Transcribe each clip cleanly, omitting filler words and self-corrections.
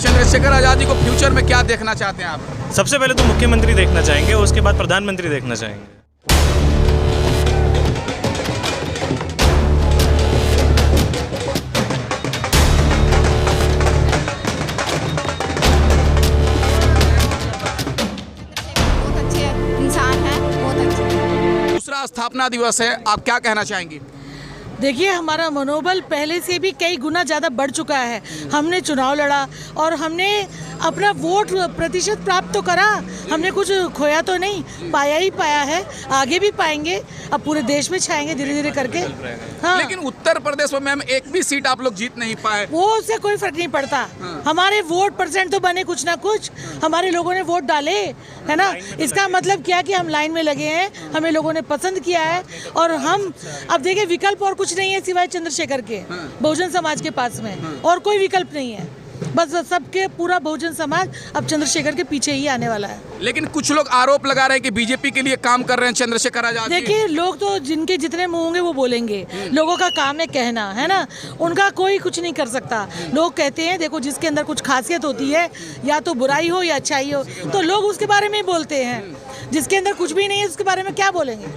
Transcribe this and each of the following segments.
चंद्रशेखर आजाद जी को फ्यूचर में क्या देखना चाहते हैं आप? सबसे पहले तो मुख्यमंत्री देखना चाहेंगे, उसके बाद प्रधानमंत्री देखना चाहेंगे। बहुत अच्छे इंसान हैं, बहुत अच्छे। दूसरा स्थापना दिवस है, आप क्या कहना चाहेंगी? देखिए, हमारा मनोबल पहले से भी कई गुना ज़्यादा बढ़ चुका है। हमने चुनाव लड़ा और हमने अपना वोट प्रतिशत प्राप्त तो करा, हमने कुछ खोया तो नहीं, पाया ही पाया है, आगे भी पाएंगे, अब पूरे देश में छाएंगे धीरे धीरे करके। हाँ, लेकिन उत्तर प्रदेश में मैम एक भी सीट आप लोग जीत नहीं पाए। वो उससे कोई फर्क नहीं पड़ता। हमारे वोट परसेंट तो बने कुछ ना कुछ, हमारे लोगों ने वोट डाले, है ना। इसका मतलब क्या कि हम लाइन में लगे हैं, हमें लोगों ने पसंद किया है और हम अब देखिए विकल्प और कुछ नहीं है सिवाय चंद्रशेखर के, बहुजन समाज के पास में और कोई विकल्प नहीं है। बस सबके पूरा बहुजन समाज अब चंद्रशेखर के पीछे ही आने वाला है। लेकिन कुछ लोग आरोप लगा रहे हैं कि बीजेपी के लिए काम कर रहे हैं चंद्रशेखर आजाद जी। देखिए, लोग तो जिनके जितने मुंह होंगे वो बोलेंगे, लोगों का काम है कहना, है ना, उनका कोई कुछ नहीं कर सकता। लोग कहते हैं, देखो जिसके अंदर कुछ खासियत होती है, या तो बुराई हो या अच्छाई हो, तो लोग उसके बारे में ही बोलते हैं। जिसके अंदर कुछ भी नहीं है उसके बारे में क्या बोलेंगे।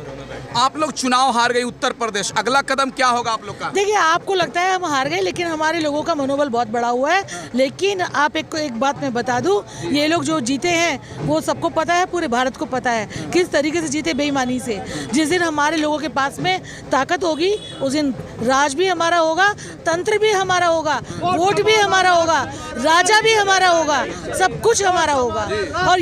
आप लोग चुनाव हार गए उत्तर प्रदेश, अगला कदम क्या होगा आप लोग का? देखिए, आपको लगता है हम हार गए, लेकिन हमारे लोगों का मनोबल बहुत बड़ा हुआ है। लेकिन आप एक बात मैं बता दूं, ये लोग जो जीते हैं वो सबको पता है, पूरे भारत को पता है किस तरीके से जीते, बेईमानी से। जिस दिन हमारे लोगों के पास में ताकत होगी उस दिन राज भी हमारा होगा, तंत्र भी हमारा होगा, वोट भी हमारा होगा, राजा भी हमारा होगा, सब कुछ हमारा होगा। और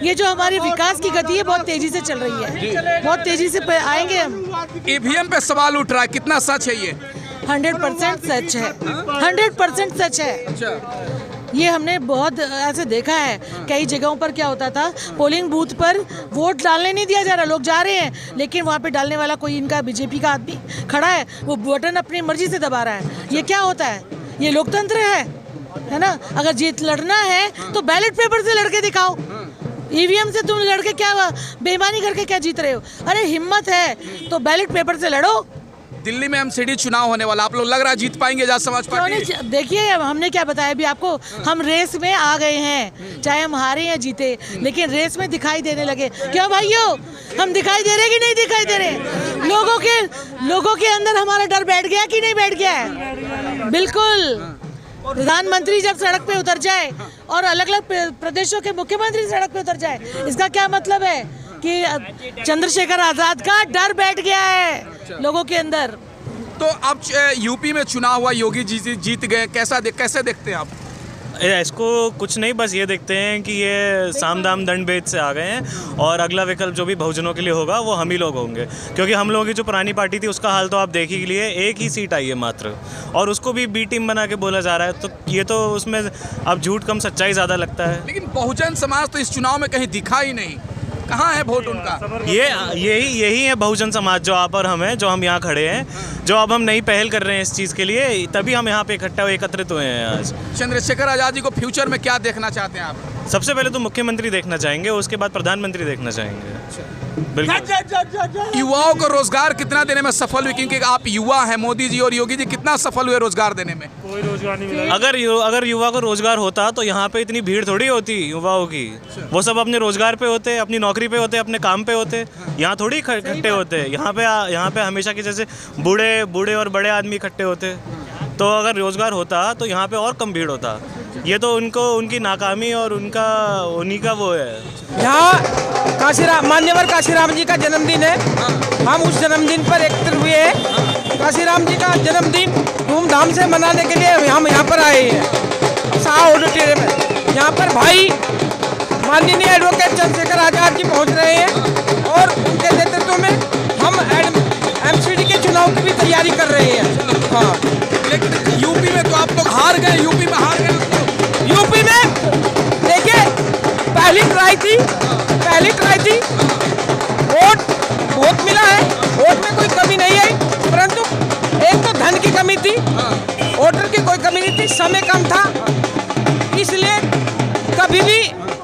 ये जो हमारे विकास की गति है बहुत तेजी से चल रही है, बहुत तेजी से आएंगे हम। ईवीएम पे सवाल उठ रहा है, कितना सच है ये? 100% सच है, 100% सच है। ये हमने बहुत ऐसे देखा है, कई जगहों पर क्या होता था, पोलिंग बूथ पर वोट डालने नहीं दिया जा रहा, लोग जा रहे हैं लेकिन वहाँ पे डालने वाला कोई इनका बीजेपी का आदमी खड़ा है, वो बटन अपनी मर्जी से दबा रहा है। ये क्या होता है? ये लोकतंत्र है ना। अगर जीत लड़ना है तो बैलेट पेपर से लड़के दिखाओ, ईवीएम से तुम लड़के क्या बेईमानी करके क्या जीत रहे हो? अरे हिम्मत है तो बैलेट पेपर से लड़ो। दिल्ली में एमसीडी चुनाव होने वाला, आप लोग लग रहा है जीत पाएंगे आजाद समाज पार्टी? देखिए, हमने क्या बताया अभी आपको, हम रेस में आ गए हैं, चाहे हम हारे या जीते, लेकिन रेस में दिखाई देने लगे। क्यों भाइयों, हम दिखाई दे रहे कि नहीं दिखाई दे रहे? लोगों के अंदर हमारा डर बैठ गया कि नहीं बैठ गया है? बिल्कुल। प्रधानमंत्री जब सड़क पे उतर जाए और अलग अलग प्रदेशों के मुख्यमंत्री सड़क पे उतर जाए, इसका क्या मतलब है कि चंद्रशेखर आजाद का डर बैठ गया है लोगों के अंदर। तो अब यूपी में चुनाव हुआ, योगी जी जीत गए, कैसे देखते हैं आप इसको? कुछ नहीं, बस ये देखते हैं कि ये साम दाम दंड भेद से आ गए हैं और अगला विकल्प जो भी बहुजनों के लिए होगा वो हम ही लोग होंगे। क्योंकि हम लोगों की जो पुरानी पार्टी थी उसका हाल तो आप देख ही लिए, एक ही सीट आई है मात्र, और उसको भी बी टीम बना के बोला जा रहा है। तो ये तो उसमें अब झूठ कम सच्चाई ज़्यादा लगता है। लेकिन बहुजन समाज तो इस चुनाव में कहीं दिखा ही नहीं, कहाँ है वोट उनका? यही है बहुजन समाज, जो आप और हम हैं, जो हम यहाँ खड़े हैं, जो अब हम नई पहल कर रहे हैं इस चीज़ के लिए, तभी हम यहाँ पे एकत्रित हुए हैं आज। चंद्रशेखर आजाद जी को फ्यूचर में क्या देखना चाहते हैं आप? सबसे पहले तो मुख्यमंत्री देखना चाहेंगे, उसके बाद प्रधानमंत्री देखना चाहेंगे। बिल्कुल। युवाओं को रोजगार कितना देने में सफल हुई? क्योंकि आप युवा हैं, मोदी जी और योगी जी कितना सफल हुए रोजगार देने में? कोई रोजगार नहीं मिला। अगर युवा को रोजगार होता तो यहाँ पे इतनी भीड़ थोड़ी होती युवाओं की। वो सब अपने रोजगार पे होते, अपनी नौकरी पे होते, अपने काम पे होते, यहाँ थोड़ी इकट्ठे होते। यहाँ पे हमेशा की जैसे बूढ़े और बड़े आदमी इकट्ठे होते। तो अगर रोजगार होता तो यहाँ पे और कम भीड़ होता। ये तो उनकी नाकामी और उन्हीं का वो है। यहाँ मान्यवर काशीराम जी का जन्मदिन है, हम उस जन्मदिन पर एकत्रित हुए हैं। काशीराम जी का जन्मदिन धूमधाम से मनाने के लिए हम यहाँ पर आए हैं शाह ऑडिटोरियम में। यहाँ पर भाई माननीय एडवोकेट चंद्रशेखर आजाद जी पहुँच रहे हैं और उनके नेतृत्व में हम एमसीडी के चुनाव की भी तैयारी कर रहे हैं। हाँ, लेकिन यूपी में तो आप लोग हार गए, यूपी में देखिए, पहली ट्राई थी, वोट बहुत मिला है, वोट में कोई कमी नहीं आई, परंतु एक तो धन की कमी थी, वोटर की कोई कमी नहीं थी, समय कम था। इसलिए कभी भी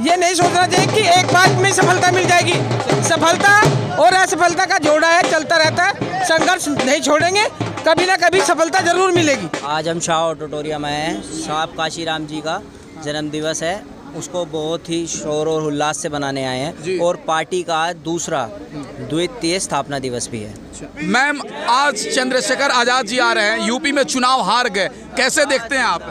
ये नहीं सोचना चाहिए कि एक बार में सफलता मिल जाएगी। सफलता और असफलता का जोड़ा है, चलता रहता है, संघर्ष नहीं छोड़ेंगे, कभी ना कभी सफलता जरूर मिलेगी। आज हम शाह ऑडिटोरियम में हैं। साहब काशीराम जी का जन्म दिवस है, उसको बहुत ही शोर और उल्लास से बनाने आए हैं और पार्टी का आज दूसरा द्वितीय स्थापना दिवस भी है। मैम, आज चंद्रशेखर आजाद जी आ रहे हैं, यूपी में चुनाव हार गए, कैसे देखते हैं आप?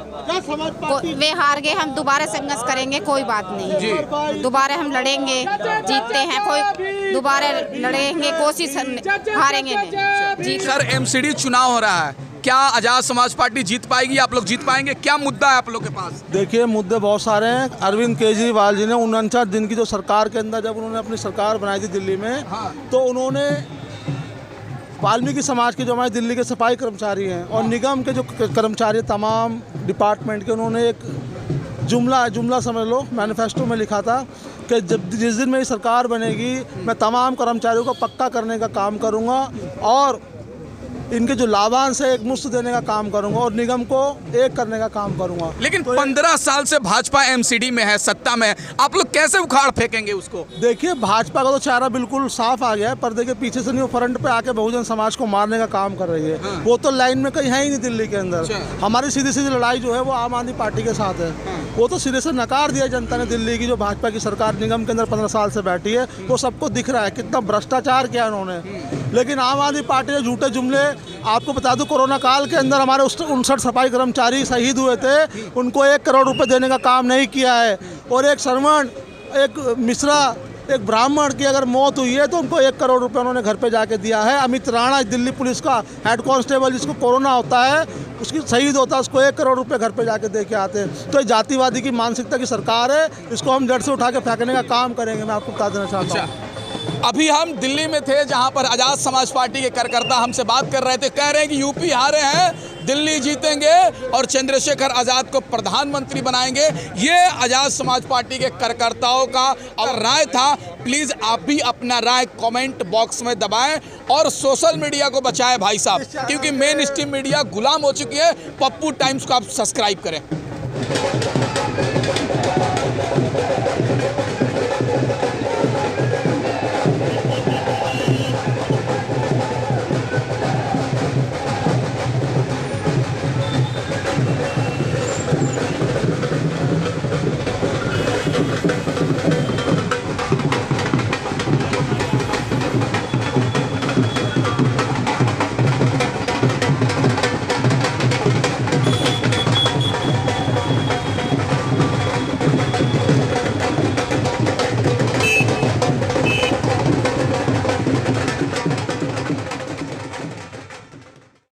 वे हार गए, हम दोबारा संघर्ष करेंगे, कोई बात नहीं। दोबारा हम लड़ेंगे, जीतते हैं, कोई दोबारा लड़ेंगे, कोशिश हारेंगे नहीं। जीत सर, एमसीडी चुनाव हो रहा है, क्या आजाद समाज पार्टी जीत पाएगी? आप लोग जीत पाएंगे? क्या मुद्दा है आप लोग के पास? देखिए, मुद्दे बहुत सारे हैं। अरविंद केजरीवाल जी ने 49 दिन की जो सरकार के अंदर जब उन्होंने अपनी सरकार बनाई थी दिल्ली में, तो उन्होंने वाल्मीकि समाज के जो हमारे दिल्ली के सफाई कर्मचारी हैं और निगम के जो कर्मचारी तमाम डिपार्टमेंट के, उन्होंने एक जुमला समझ लो मैनिफेस्टो में लिखा था कि जब जिस दिन मेरी सरकार बनेगी मैं तमाम कर्मचारियों को पक्का करने का काम करूंगा और इनके जो लाभांश है एक मुफ्त देने का काम करूंगा और निगम को एक करने का काम करूंगा। लेकिन 15 साल से भाजपा एमसीडी में है, सत्ता में है, आप लोग कैसे उखाड़ फेंकेंगे उसको? देखिए, भाजपा का तो चेहरा बिल्कुल साफ आ गया है, पर देखिए पीछे से नहीं, वो फ्रंट पे आके बहुजन समाज को मारने का काम कर रही है। वो तो लाइन में कहीं है ही नहीं दिल्ली के अंदर। हमारी सीधी सीधी लड़ाई जो है वो आम आदमी पार्टी के साथ है। वो तो सिरे से नकार दिया जनता ने। दिल्ली की जो भाजपा की सरकार निगम के अंदर 15 साल से बैठी है, वो सबको दिख रहा है कितना भ्रष्टाचार किया उन्होंने। लेकिन आम आदमी पार्टी ने झूठे जुमले, आपको बता दूं कोरोना काल के अंदर हमारे 59 सफाई कर्मचारी शहीद हुए थे, उनको 1 करोड़ रुपए देने का काम नहीं किया है। और एक श्रवण, एक मिश्रा, एक ब्राह्मण की अगर मौत हुई है तो उनको 1 करोड़ रुपए उन्होंने घर पे जाके दिया है। अमित राणा दिल्ली पुलिस का हेड कांस्टेबल, जिसको कोरोना होता है, उसकी शहीद होता है, उसको 1 करोड़ रुपए घर पे जाके दे के आते हैं। तो ये जातिवादी की मानसिकता की सरकार है, इसको हम जड़ से उठा के फेंकने का काम करेंगे। मैं आपको बता देना चाहता हूँ। अभी हम दिल्ली में थे, जहां पर आजाद समाज पार्टी के कार्यकर्ता हमसे बात कर रहे थे, कह रहे हैं कि यूपी हारे हैं, दिल्ली जीतेंगे और चंद्रशेखर आजाद को प्रधानमंत्री बनाएंगे। ये आजाद समाज पार्टी के कार्यकर्ताओं का राय था। प्लीज आप भी अपना राय कमेंट बॉक्स में दबाएं और सोशल मीडिया को बचाएं भाई साहब, क्योंकि मेन स्ट्रीम मीडिया गुलाम हो चुकी है। पप्पू टाइम्स को आप सब्सक्राइब करें।